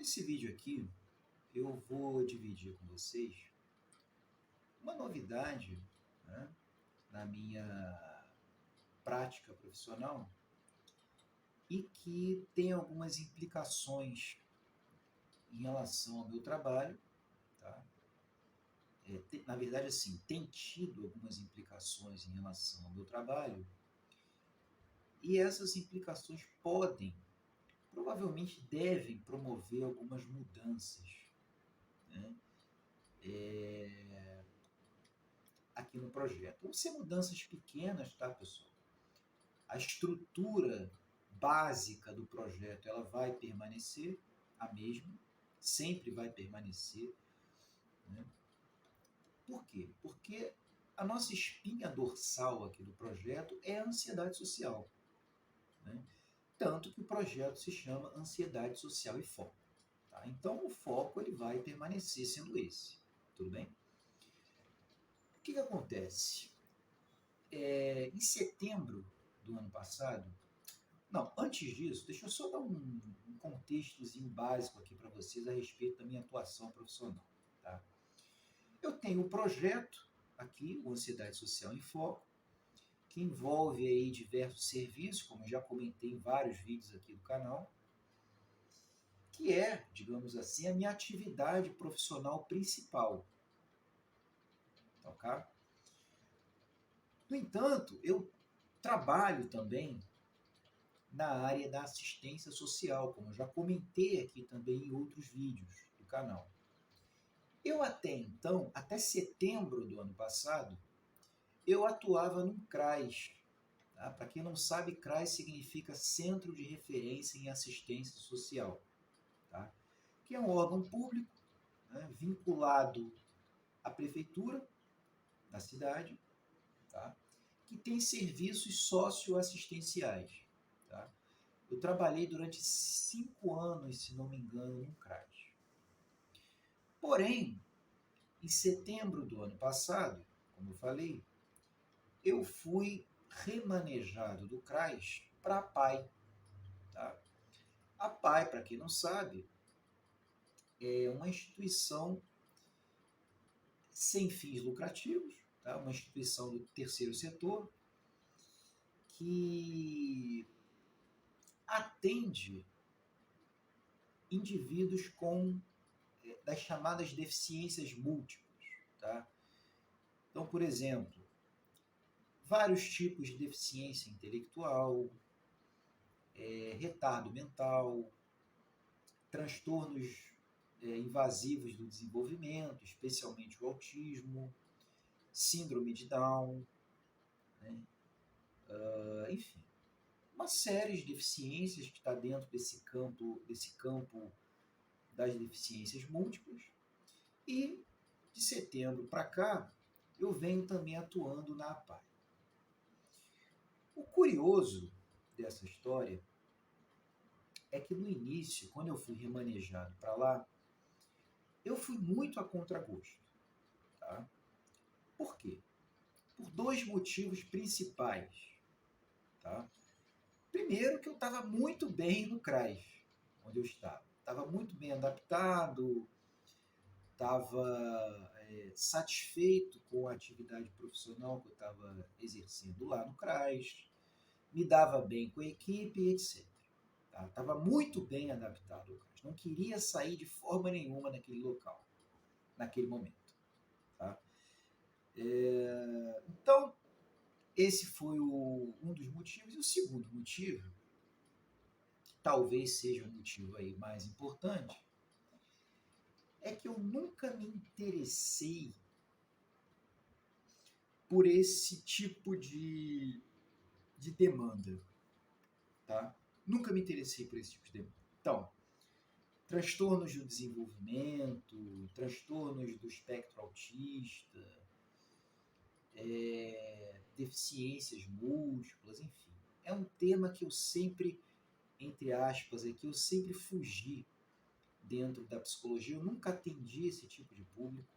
Nesse vídeo aqui, eu vou dividir com vocês uma novidade, né, na minha prática profissional e que tem algumas implicações em relação ao meu trabalho, tá? Na verdade, assim, tem tido algumas implicações em relação ao meu trabalho e essas implicações provavelmente devem promover algumas mudanças, né? Aqui no projeto. Vão ser mudanças pequenas, tá, pessoal? A estrutura básica do projeto ela vai permanecer a mesma, sempre vai permanecer, né? Por quê? Porque a nossa espinha dorsal aqui do projeto é a ansiedade social, né? Tanto que o projeto se chama Ansiedade Social e Foco. Tá? Então o foco ele vai permanecer sendo esse, tudo bem? O que acontece? Em setembro do ano passado, não, antes disso, deixa eu só dar um contextozinho básico aqui para vocês a respeito da minha atuação profissional. Tá? Eu tenho um projeto aqui, o Ansiedade Social em Foco, que envolve aí diversos serviços, como eu já comentei em vários vídeos aqui do canal, que é, digamos assim, a minha atividade profissional principal. Ok? No entanto, eu trabalho também na área da assistência social, como eu já comentei aqui também em outros vídeos do canal. Eu até então, até setembro do ano passado, eu atuava num CRAS. Tá? Para quem não sabe, CRAS significa Centro de Referência em Assistência Social, tá? Que é um órgão público, né, vinculado à prefeitura da cidade, tá? Que tem serviços socioassistenciais. Tá? Eu trabalhei durante 5 anos, se não me engano, no CRAS. Porém, em setembro do ano passado, como eu falei, eu fui remanejado do CRAS para a PAI. Tá? A PAI, para quem não sabe, é uma instituição sem fins lucrativos, tá? Uma instituição do terceiro setor que atende indivíduos com das chamadas deficiências múltiplas. Tá? Então, por exemplo, vários tipos de deficiência intelectual, retardo mental, transtornos invasivos do desenvolvimento, especialmente o autismo, síndrome de Down, né? Enfim, uma série de deficiências que está dentro desse campo das deficiências múltiplas. E de setembro para cá, eu venho também atuando na APAI. O curioso dessa história é que no início, quando eu fui remanejado para lá, eu fui muito a contragosto. Tá? Por quê? Por dois motivos principais. Tá? Primeiro, que eu estava muito bem no CRAS, onde eu estava. Estava muito bem adaptado, estava satisfeito com a atividade profissional que eu estava exercendo lá no CRAS, me dava bem com a equipe, etc. Estava muito bem adaptado ao CRAS. Não queria sair de forma nenhuma daquele local, naquele momento. Tá? Então, esse foi um dos motivos. E o segundo motivo, que talvez seja o motivo aí mais importante, é que eu nunca me interessei por esse tipo de demanda. Tá? Nunca me interessei por esse tipo de demanda. Então, transtornos do desenvolvimento, transtornos do espectro autista, deficiências múltiplas, enfim. É um tema que eu sempre, entre aspas, que eu sempre fugi dentro da psicologia. Eu nunca atendi esse tipo de público,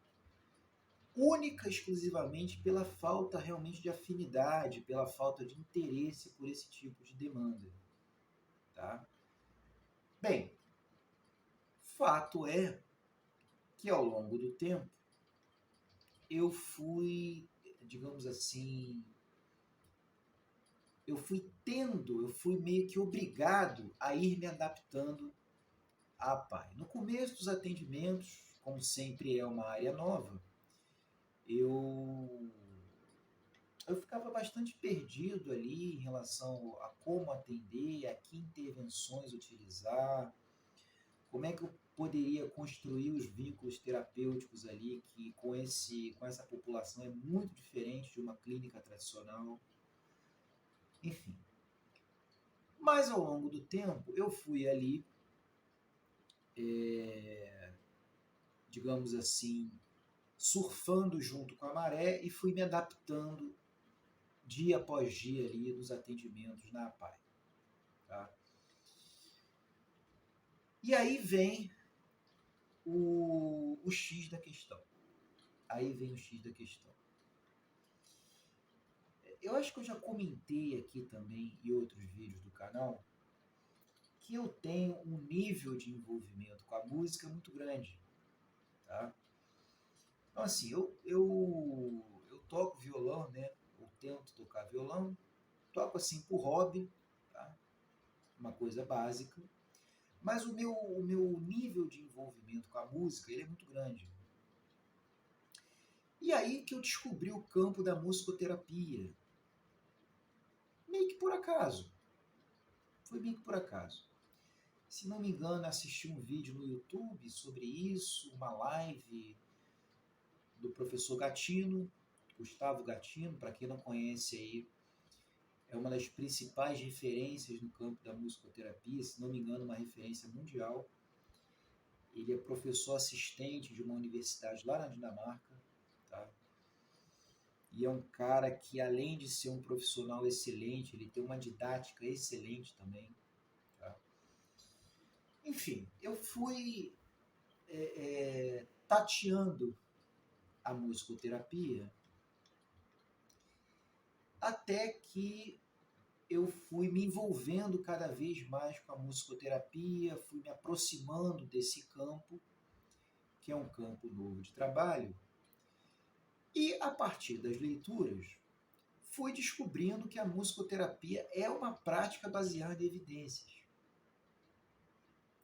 única e exclusivamente pela falta realmente de afinidade, pela falta de interesse por esse tipo de demanda. Tá? Bem, fato é que ao longo do tempo eu fui, digamos assim, eu fui meio que obrigado a ir me adaptando à PAI. No começo dos atendimentos, como sempre é uma área nova, eu ficava bastante perdido ali em relação a como atender, a que intervenções utilizar, como é que eu poderia construir os vínculos terapêuticos ali, que com essa população é muito diferente de uma clínica tradicional, enfim. Mas ao longo do tempo eu fui ali, digamos assim, surfando junto com a maré e fui me adaptando dia após dia ali nos atendimentos na APAE. Tá? E aí vem o X da questão. Eu acho que eu já comentei aqui também em outros vídeos do canal que eu tenho um nível de envolvimento com a música muito grande. Tá? Então, assim, eu toco violão, né? Eu tento tocar violão, toco assim por hobby, tá? Uma coisa básica, mas o meu nível de envolvimento com a música ele é muito grande. E aí que eu descobri o campo da musicoterapia. Meio que por acaso. Foi meio que por acaso. Se não me engano, assisti um vídeo no YouTube sobre isso, uma live do professor Gatino, Gustavo Gatino, para quem não conhece aí, é uma das principais referências no campo da musicoterapia, se não me engano, uma referência mundial. Ele é professor assistente de uma universidade lá na Dinamarca, tá? E é um cara que, além de ser um profissional excelente, ele tem uma didática excelente também. Tá? Enfim, eu fui tateando a musicoterapia até que eu fui me envolvendo cada vez mais com a musicoterapia, fui me aproximando desse campo, que é um campo novo de trabalho, e a partir das leituras fui descobrindo que a musicoterapia é uma prática baseada em evidências,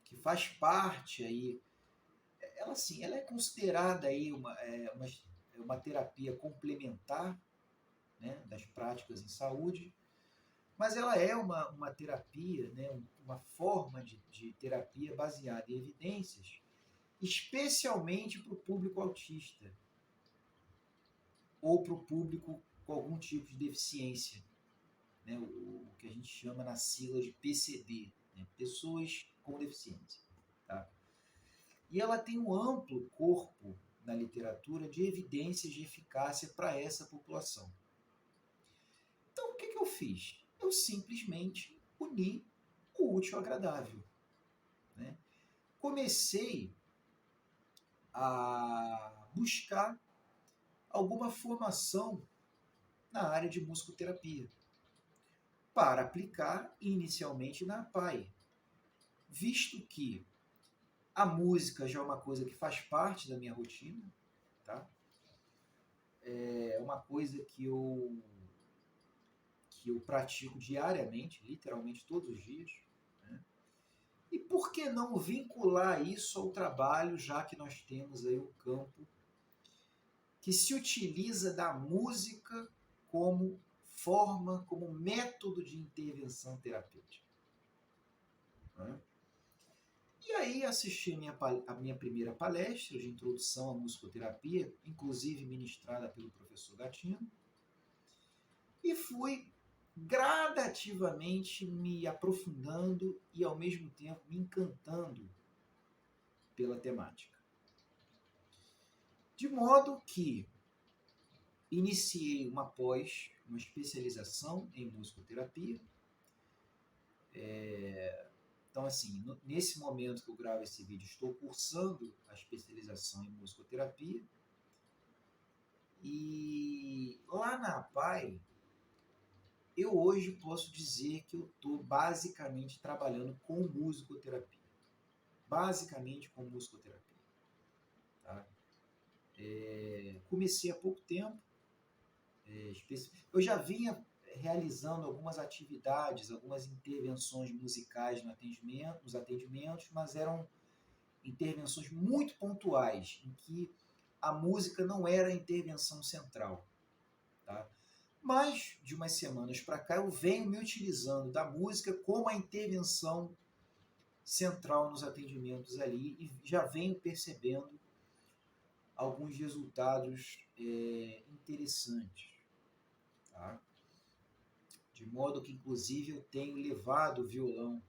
que faz parte aí, ela é considerada aí uma terapia complementar, né, das práticas em saúde, mas ela é uma terapia, né, uma forma de terapia baseada em evidências, especialmente para o público autista ou para o público com algum tipo de deficiência, né, o que a gente chama na sigla de PCD, né, pessoas com deficiência. Tá? E ela tem um amplo corpo na literatura de evidências de eficácia para essa população. Então, o que eu fiz? Eu simplesmente uni o útil ao agradável. Né? Comecei a buscar alguma formação na área de musicoterapia para aplicar inicialmente na APAE, visto que a música já é uma coisa que faz parte da minha rotina, tá? É uma coisa que eu pratico diariamente, literalmente todos os dias. Né? E por que não vincular isso ao trabalho, já que nós temos aí um campo que se utiliza da música como forma, como método de intervenção terapêutica. Né? E aí assisti a minha primeira palestra de introdução à musicoterapia, inclusive ministrada pelo professor Gatino, e fui gradativamente me aprofundando e ao mesmo tempo me encantando pela temática. De modo que iniciei uma especialização em musicoterapia. Então, assim, nesse momento que eu gravo esse vídeo, estou cursando a especialização em musicoterapia. E lá na APAE, eu hoje posso dizer que eu estou basicamente trabalhando com musicoterapia. basicamente com musicoterapia. Tá? Comecei há pouco tempo. Eu já vinha realizando algumas atividades, algumas intervenções musicais nos atendimentos, mas eram intervenções muito pontuais, em que a música não era a intervenção central. Tá? Mas, de umas semanas para cá, eu venho me utilizando da música como a intervenção central nos atendimentos ali e já venho percebendo alguns resultados interessantes. Tá? De modo que, inclusive, eu tenho levado o violão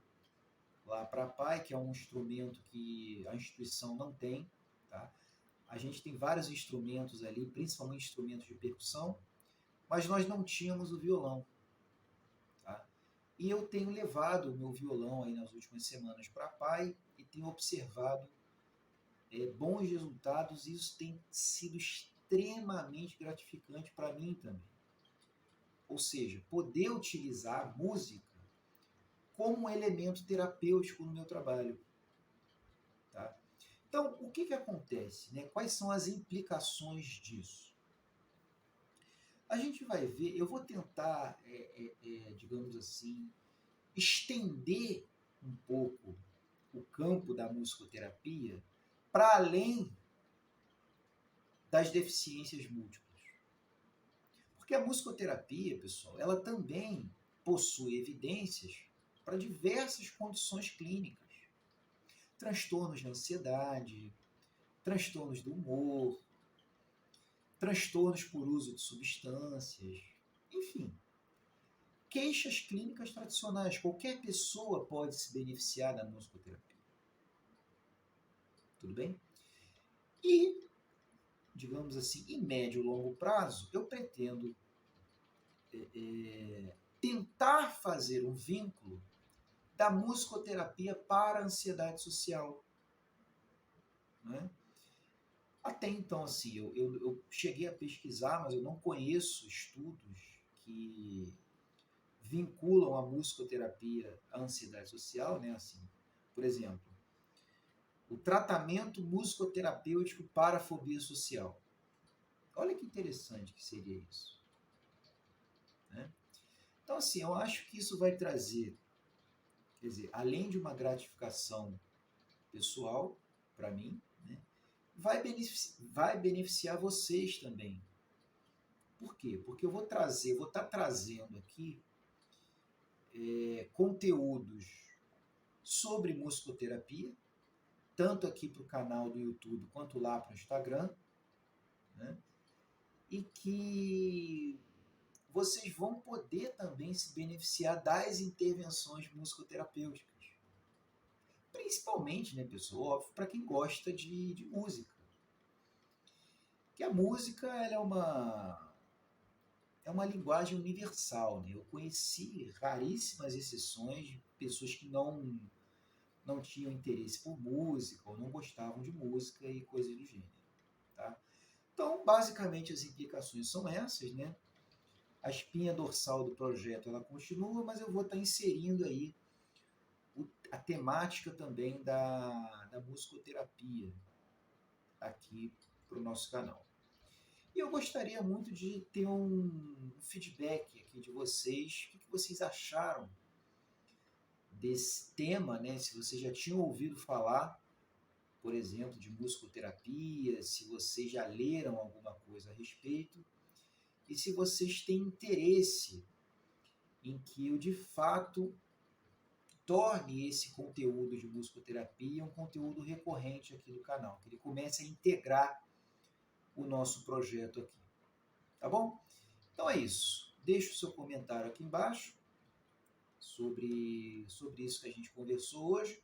lá para a PAI, que é um instrumento que a instituição não tem. Tá? A gente tem vários instrumentos ali, principalmente instrumentos de percussão, mas nós não tínhamos o violão. Tá? E eu tenho levado o meu violão aí nas últimas semanas para a PAI e tenho observado bons resultados, e isso tem sido extremamente gratificante para mim também. Ou seja, poder utilizar a música como um elemento terapêutico no meu trabalho. Tá? Então, o que acontece? Né? Quais são as implicações disso? A gente vai ver, eu vou tentar, digamos assim, estender um pouco o campo da musicoterapia para além das deficiências múltiplas. Porque a musicoterapia, pessoal, ela também possui evidências para diversas condições clínicas. Transtornos de ansiedade, transtornos do humor, transtornos por uso de substâncias, enfim. Queixas clínicas tradicionais. Qualquer pessoa pode se beneficiar da musicoterapia. Tudo bem? E, digamos assim, em médio e longo prazo, eu pretendo tentar fazer um vínculo da musicoterapia para a ansiedade social. Né? Até então, assim, eu cheguei a pesquisar, mas eu não conheço estudos que vinculam a musicoterapia à ansiedade social, né? Assim, por exemplo, o tratamento musicoterapêutico para a fobia social. Olha que interessante que seria isso. Né? Então, assim, eu acho que isso vai trazer, quer dizer, além de uma gratificação pessoal para mim, né, vai beneficiar vocês também. Por quê? Porque eu vou estar trazendo aqui conteúdos sobre musicoterapia, tanto aqui para o canal do YouTube quanto lá para o Instagram, né, e que vocês vão poder também se beneficiar das intervenções musicoterapêuticas. Principalmente, né, pessoal, óbvio, para quem gosta de música. Que a música ela é uma linguagem universal. Né? Eu conheci raríssimas exceções de pessoas que não tinham interesse por música ou não gostavam de música e coisas do gênero. Tá? Então, basicamente, as implicações são essas, né? A espinha dorsal do projeto ela continua, mas eu vou estar inserindo aí a temática também da musicoterapia aqui para o nosso canal. E eu gostaria muito de ter um feedback aqui de vocês, o que vocês acharam desse tema, né? Se vocês já tinham ouvido falar, por exemplo, de musicoterapia, se vocês já leram alguma coisa a respeito, e se vocês têm interesse em que eu, de fato, torne esse conteúdo de musicoterapia um conteúdo recorrente aqui do canal, que ele comece a integrar o nosso projeto aqui. Tá bom? Então é isso. Deixe o seu comentário aqui embaixo sobre isso que a gente conversou hoje.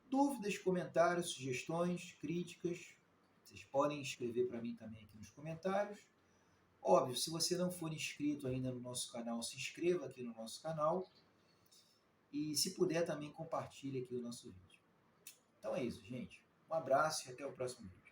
Dúvidas, comentários, sugestões, críticas, vocês podem escrever para mim também aqui nos comentários. Óbvio, se você não for inscrito ainda no nosso canal, se inscreva aqui no nosso canal. E se puder também compartilhe aqui o nosso vídeo. Então é isso, gente. Um abraço e até o próximo vídeo.